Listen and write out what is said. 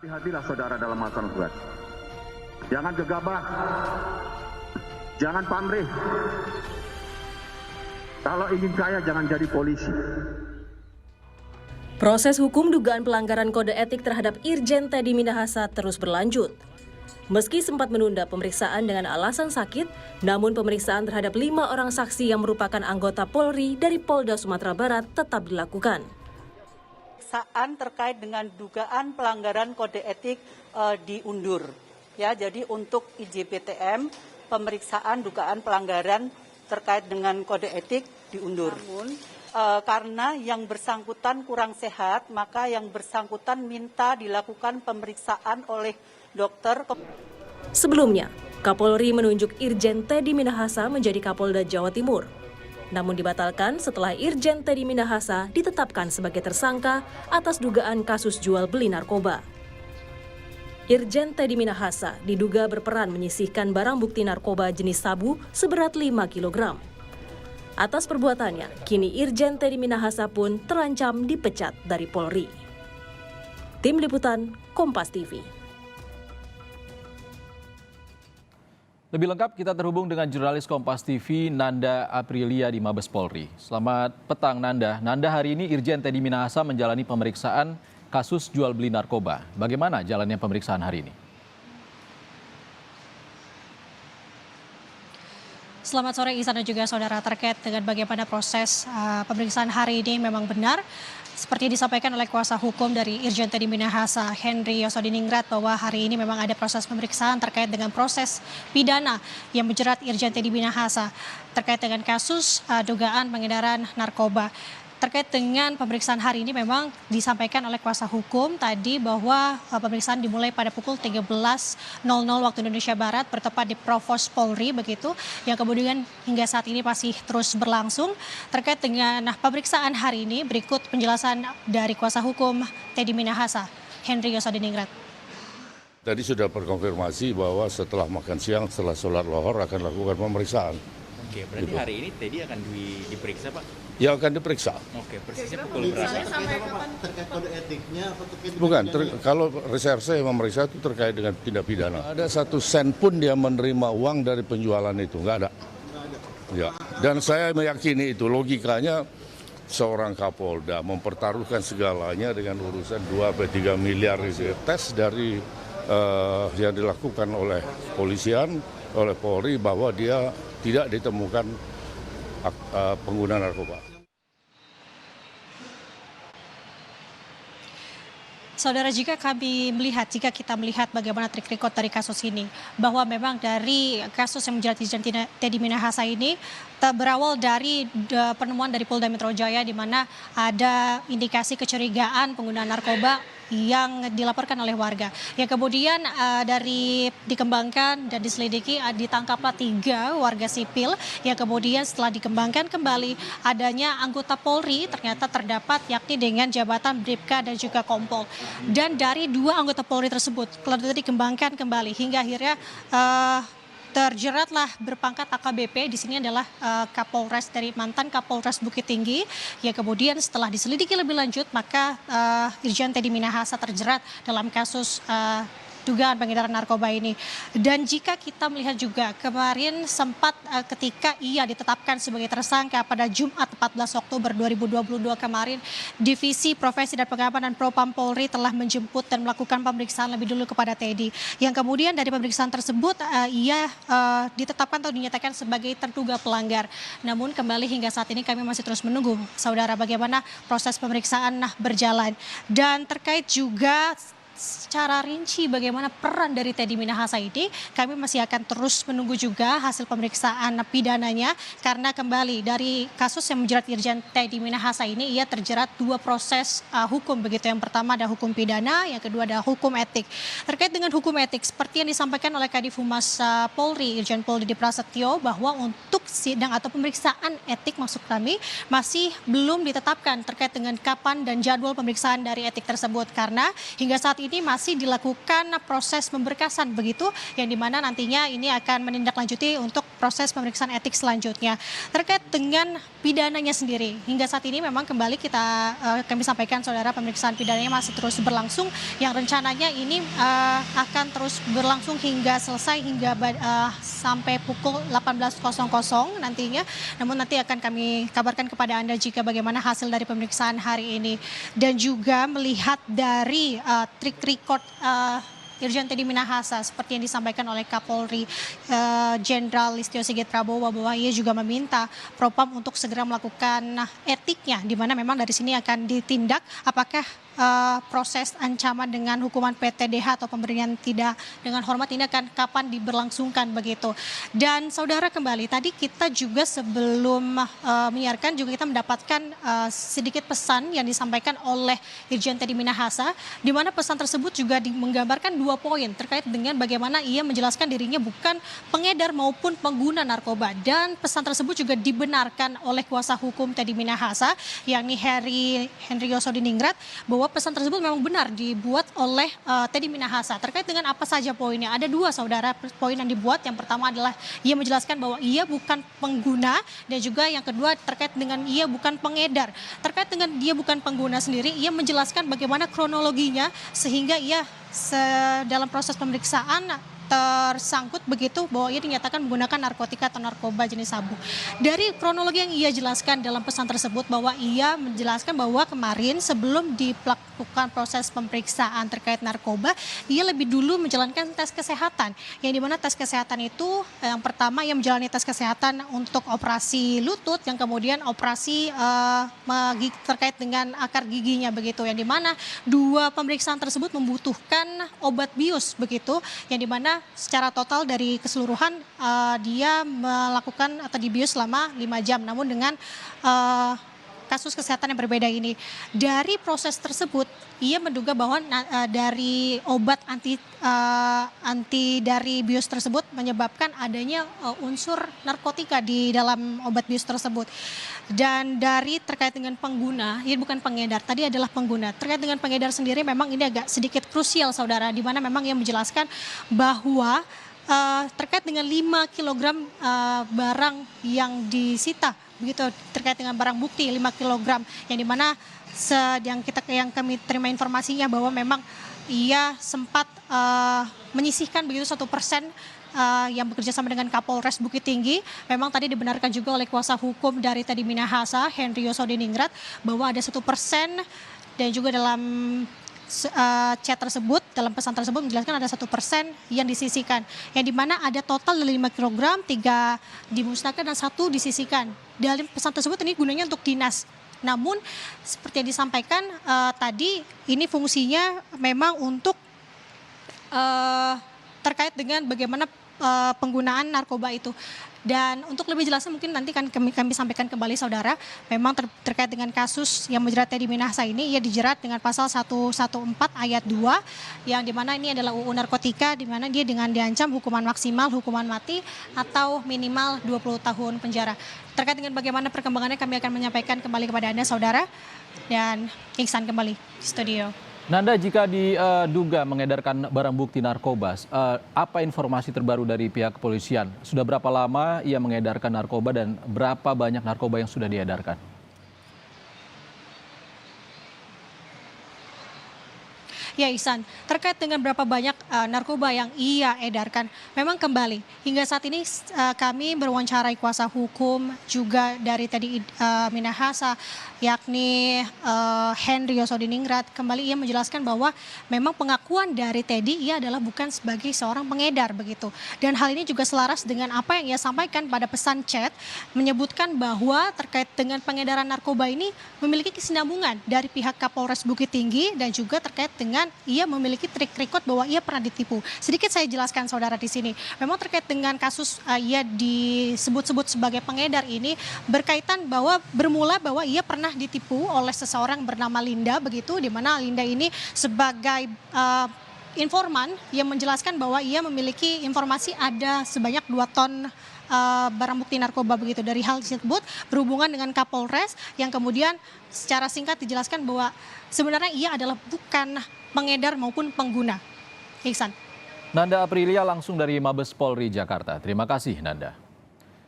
Hati-hatilah saudara dalam melakukan tugas. Jangan gegabah, jangan pamrih. Kalau ingin kaya jangan jadi polisi. Proses hukum dugaan pelanggaran kode etik terhadap Irjen Teddy Minahasa terus berlanjut. Meski sempat menunda pemeriksaan dengan alasan sakit, namun pemeriksaan terhadap 5 orang saksi yang merupakan anggota Polri dari Polda Sumatera Barat tetap dilakukan. Pemeriksaan terkait dengan dugaan pelanggaran kode etik diundur. Ya, jadi untuk IJPTM pemeriksaan dugaan pelanggaran terkait dengan kode etik diundur. Namun karena yang bersangkutan kurang sehat, maka yang bersangkutan minta dilakukan pemeriksaan oleh dokter. Sebelumnya, Kapolri menunjuk Irjen Teddy Minahasa menjadi Kapolda Jawa Timur. Namun dibatalkan setelah Irjen Teddy Minahasa ditetapkan sebagai tersangka atas dugaan kasus jual beli narkoba. Irjen Teddy Minahasa diduga berperan menyisihkan barang bukti narkoba jenis sabu seberat 5 kg. Atas perbuatannya, kini Irjen Teddy Minahasa pun terancam dipecat dari Polri. Tim Liputan, Kompas TV. Lebih lengkap kita terhubung dengan jurnalis Kompas TV Nanda Aprilia di Mabes Polri. Selamat petang Nanda. Nanda, hari ini Irjen Teddy Minahasa menjalani pemeriksaan kasus jual beli narkoba. Bagaimana jalannya pemeriksaan hari ini? Selamat sore Ihsan dan juga saudara, terkait dengan bagaimana proses pemeriksaan hari ini memang benar. Seperti disampaikan oleh kuasa hukum dari Irjen Teddy Minahasa, Henry Yosodiningrat, bahwa hari ini memang ada proses pemeriksaan terkait dengan proses pidana yang menjerat Irjen Teddy Minahasa terkait dengan kasus dugaan pengedaran narkoba. Terkait dengan pemeriksaan hari ini memang disampaikan oleh kuasa hukum tadi bahwa pemeriksaan dimulai pada pukul 13.00 waktu Indonesia Barat bertepat di Provos Polri begitu, yang kemudian hingga saat ini masih terus berlangsung. Terkait dengan pemeriksaan hari ini, berikut penjelasan dari kuasa hukum Teddy Minahasa, Henry Yosodiningrat. Tadi sudah terkonfirmasi bahwa setelah makan siang, setelah sholat lohor akan lakukan pemeriksaan. Oke, berarti hari ini Teddy akan diperiksa, Pak? Ya, akan diperiksa. Oke, persisnya pukul berapa? Terkait kode etiknya atau terkait Bukan, kalau reserse yang memeriksa itu terkait dengan tindak pidana. Ada 1 sen pun dia menerima uang dari penjualan itu, nggak ada. Ya. Dan saya meyakini itu logikanya seorang Kapolda mempertaruhkan segalanya dengan urusan 2-3 miliar itu. Tes dari yang dilakukan oleh polisian, oleh Polri bahwa dia tidak ditemukan pengguna narkoba. Saudara, jika kita melihat bagaimana trik record dari kasus ini, bahwa memang dari kasus yang menjerat Irjen Teddy Minahasa ini berawal dari penemuan dari Polda Metro Jaya, di mana ada indikasi kecurigaan penggunaan narkoba yang dilaporkan oleh warga. Yang kemudian dari dikembangkan dan diselidiki, ditangkaplah 3 warga sipil yang kemudian setelah dikembangkan kembali adanya anggota Polri ternyata terdapat, yakni dengan jabatan Bribka dan juga Kompol. Dan dari 2 anggota Polri tersebut kalau dikembangkan kembali hingga akhirnya terjeratlah berpangkat AKBP, di sini adalah Kapolres dari mantan Kapolres Bukit Tinggi, yang kemudian setelah diselidiki lebih lanjut maka Irjen Teddy Minahasa terjerat dalam kasus dugaan pengedaran narkoba ini. Dan jika kita melihat juga kemarin sempat ketika ia ditetapkan sebagai tersangka pada Jumat 14 Oktober 2022 kemarin, Divisi Profesi dan Pengamanan Propam Polri telah menjemput dan melakukan pemeriksaan lebih dulu kepada Teddy. Yang kemudian dari pemeriksaan tersebut ia ditetapkan atau dinyatakan sebagai terduga pelanggar. Namun kembali hingga saat ini kami masih terus menunggu, saudara, bagaimana proses pemeriksaan berjalan. Dan terkait juga secara rinci bagaimana peran dari Teddy Minahasa ini, kami masih akan terus menunggu juga hasil pemeriksaan pidananya, karena kembali dari kasus yang menjerat Irjen Teddy Minahasa ini ia terjerat 2 proses hukum begitu. Yang pertama ada hukum pidana, yang kedua ada hukum etik. Terkait dengan hukum etik, seperti yang disampaikan oleh Kadif Humas Polri Irjen Pol Didi Prasetyo, bahwa untuk sidang atau pemeriksaan etik maksud kami masih belum ditetapkan terkait dengan kapan dan jadwal pemeriksaan dari etik tersebut, karena hingga saat ini masih dilakukan proses pemberkasan begitu, yang dimana nantinya ini akan menindaklanjuti untuk proses pemeriksaan etik selanjutnya. Terkait dengan pidananya sendiri, hingga saat ini memang kembali kami sampaikan saudara, pemeriksaan pidananya masih terus berlangsung, yang rencananya ini akan terus berlangsung hingga selesai hingga sampai pukul 18.00 nantinya. Namun nanti akan kami kabarkan kepada Anda jika bagaimana hasil dari pemeriksaan hari ini. Dan juga melihat dari track record Irjen Teddy Minahasa seperti yang disampaikan oleh Kapolri Jenderal Listio Sigit Prabowo, bahwa ia juga meminta Propam untuk segera melakukan etiknya, di mana memang dari sini akan ditindak apakah proses ancaman dengan hukuman PTDH atau pemberian tidak dengan hormat ini akan kapan diberlangsungkan begitu. Dan saudara, kembali tadi kita juga sebelum menyiarkan juga kita mendapatkan sedikit pesan yang disampaikan oleh Irjen Teddy Minahasa, di mana pesan tersebut juga menggambarkan 2 poin terkait dengan bagaimana ia menjelaskan dirinya bukan pengedar maupun pengguna narkoba. Dan pesan tersebut juga dibenarkan oleh kuasa hukum Teddy Minahasa, yakni Henry Yosodiningrat, bahwa pesan tersebut memang benar dibuat oleh Teddy Minahasa. Terkait dengan apa saja poinnya? Ada 2 saudara poin yang dibuat. Yang pertama adalah ia menjelaskan bahwa ia bukan pengguna, dan juga yang kedua terkait dengan ia bukan pengedar. Terkait dengan dia bukan pengguna sendiri, ia menjelaskan bagaimana kronologinya sehingga ia dalam proses pemeriksaan tersangkut begitu bahwa ia dinyatakan menggunakan narkotika atau narkoba jenis sabu. Dari kronologi yang ia jelaskan dalam pesan tersebut, bahwa ia menjelaskan bahwa kemarin sebelum dilakukan proses pemeriksaan terkait narkoba, ia lebih dulu menjalankan tes kesehatan. Yang dimana tes kesehatan itu yang pertama ia menjalani tes kesehatan untuk operasi lutut, yang kemudian operasi terkait dengan akar giginya begitu. Yang dimana 2 pemeriksaan tersebut membutuhkan obat bius begitu, yang dimana secara total dari keseluruhan dia melakukan atau dibius selama 5 jam, namun dengan kasus kesehatan yang berbeda ini. Dari proses tersebut ia menduga bahwa dari obat anti dari bius tersebut menyebabkan adanya unsur narkotika di dalam obat bius tersebut. Dan dari terkait dengan pengguna, ini bukan pengedar, tadi adalah pengguna. Terkait dengan pengedar sendiri memang ini agak sedikit krusial saudara, di mana memang ia menjelaskan bahwa terkait dengan 5 kg barang yang disita begitu, terkait dengan barang bukti 5 kg, yang dimana yang kami terima informasinya bahwa memang ia sempat menyisihkan begitu 1% yang bekerja sama dengan Kapolres Bukit Tinggi. Memang tadi dibenarkan juga oleh kuasa hukum dari Teddy Minahasa, Henry Yosodiningrat, bahwa ada 1%, dan juga dalam chat tersebut, dalam pesan tersebut menjelaskan ada 1% yang disisihkan, yang dimana ada total 5 kg, 3 dimusnahkan dan 1 disisihkan. Dalam pesan tersebut ini gunanya untuk dinas. Namun seperti yang disampaikan tadi, ini fungsinya memang untuk terkait dengan bagaimana penggunaan narkoba itu. Dan untuk lebih jelasnya mungkin nanti kan kami sampaikan kembali saudara, memang terkait dengan kasus yang menjerat Teddy Minahasa ini, ia dijerat dengan pasal 114 ayat 2, yang dimana ini adalah UU Narkotika, dimana dia dengan diancam hukuman maksimal, hukuman mati, atau minimal 20 tahun penjara. Terkait dengan bagaimana perkembangannya kami akan menyampaikan kembali kepada Anda saudara, dan Iksan kembali di studio. Nanda, jika diduga mengedarkan barang bukti narkoba, apa informasi terbaru dari pihak kepolisian? Sudah berapa lama ia mengedarkan narkoba dan berapa banyak narkoba yang sudah diedarkan? Ya Ihsan, terkait dengan berapa banyak narkoba yang ia edarkan, memang kembali hingga saat ini kami berwawancarai kuasa hukum juga dari Teddy Minahasa, yakni Henry Yosodiningrat. Kembali ia menjelaskan bahwa memang pengakuan dari Teddy ia adalah bukan sebagai seorang pengedar begitu. Dan hal ini juga selaras dengan apa yang ia sampaikan pada pesan chat, menyebutkan bahwa terkait dengan pengedaran narkoba ini memiliki kesinambungan dari pihak Kapolres Bukit Tinggi, dan juga terkait dengan ia memiliki track record bahwa ia pernah ditipu. Sedikit saya jelaskan saudara di sini. Memang terkait dengan kasus ia disebut-sebut sebagai pengedar ini berkaitan bermula bahwa ia pernah ditipu oleh seseorang bernama Linda begitu, di mana Linda ini sebagai informan yang menjelaskan bahwa ia memiliki informasi ada sebanyak 2 ton barang bukti narkoba begitu. Dari hal tersebut berhubungan dengan Kapolres, yang kemudian secara singkat dijelaskan bahwa sebenarnya ia adalah bukan pengedar maupun pengguna. Iksan. Nanda Aprilia langsung dari Mabes Polri Jakarta. Terima kasih Nanda.